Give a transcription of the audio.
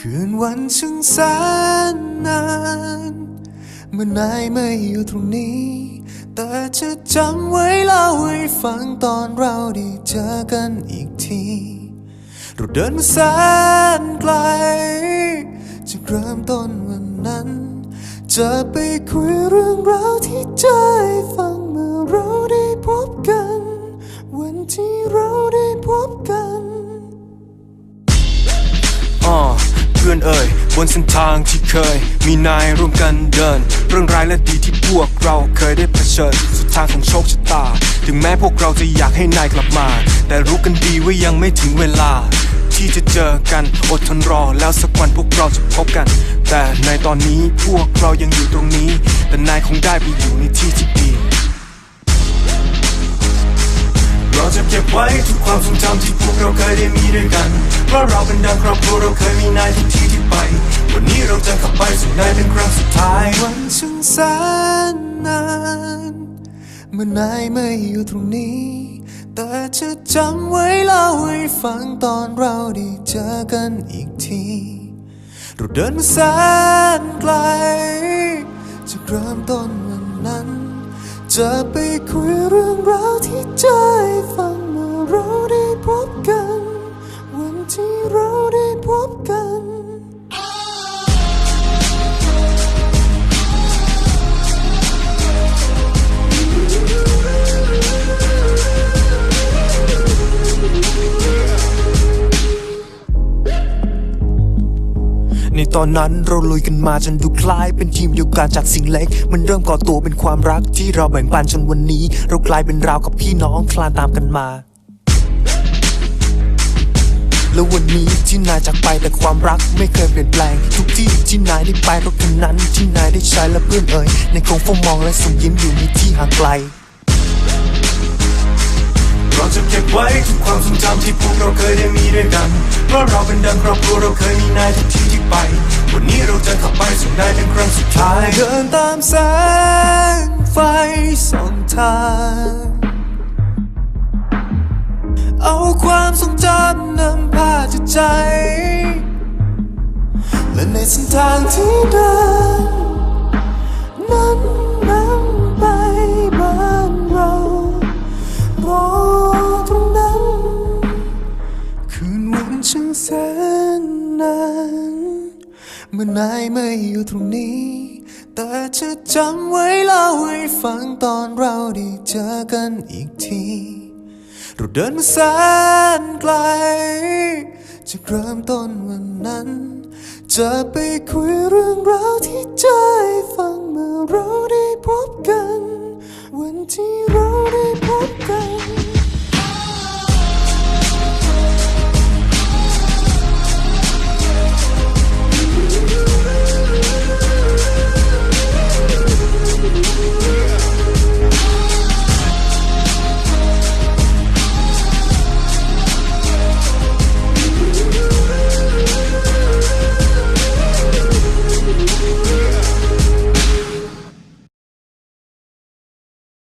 คืนวันช่างแสนนานเมื่อนายไม่อยู่ตรงนี้แต่จะจำไว้เล่าให้ฟังตอนเราได้เจอกันอีกทีเราเดินมาแสนไกลจากเริ่มต้นวันนั้นจะไปคุยเรื่องราวที่ใจฟังเมื่อเราได้พบกันวันที่เราได้พบกันเพื่อนเอ่ยบนเส้นทางที่เคยมีนายร่วมกันเดินเรื่องร้ายและดีที่พวกเราเคยได้เผชิญสุดทางของโชคชะตาถึงแม้พวกเราจะอยากให้นายกลับมาแต่รู้กันดีว่ายังไม่ถึงเวลาที่จะเจอกันอดทนรอแล้วสักวันพวกเราจะพบกันแต่ในตอนนี้พวกเรายังอยู่ตรงนี้แต่นายคงได้ไปอยู่ในที่ที่ดีเราจะเก็บไว้ทุกความทรงจำที่พวกเราเคยได้มีด้วยกันเพราะเราเป็นดังครอบครัวเราเคยมีนายทุกที่ที่ไปวันนี้เราจะขับไปสู่นายเป็นครั้งสุดท้ายวันช่างแสนนานเมื่อนายไม่อยู่ตรงนี้แต่จะจำไว้เล่าให้ฟังตอนเราได้เจอกันอีกทีเราเดินมาแสนไกลจากเริ่มต้นวันนั้นจะไปคุยเรื่องราวที่ใจฟังเมื่อเราได้พบกันวันที่เราได้พบกันในตอนนั้นเราลุยกันมาจนดูคล้ายเป็นทีมเดียวกันจากสิ่งเล็กมันเริ่มก่อตัวเป็นความรักที่เราแบ่งปันจนวันนี้เรากลายเป็นราวกับพี่น้องคลานตามกันมาแล้ววันนี้ที่นายจากไปแต่ความรักไม่เคยเปลี่ยนแปลงทุกที่ที่นายได้ไปรถคันนั้นที่นายได้ใช้และเพื่อนเอ่ยในคงเฝ้ามองและส่งยิ้มอยู่ในที่ห่างไกลเราจะเก็บไว้ทุกความทรงจำที่พวกเราเคยได้มีด้วยกันเพราะเราเป็นดังครอบครัวเราเคยมีนายทุกที่ที่ไปวันนี้เราจะขับไปสู่นายเป็นครั้งสุดท้ายเดินตามแสงไฟส่องทางเอาความทรงจำนำพาจิตใจและในเส้นทางที่เดินนั้นนำไปบ้านเรารอตรงนั้นคืนวันช่างแสนนานเมื่อนายไม่อยู่ตรงนี้แต่จะจำไว้เล่าให้ฟังตอนเราได้เจอกันอีกทีเราเดินมาแสนไกลจากเริ่มต้นวันนั้นจะไปคุยเรื่องราวที่ใจฟังเมื่อเราได้พบกันวันที่เราได้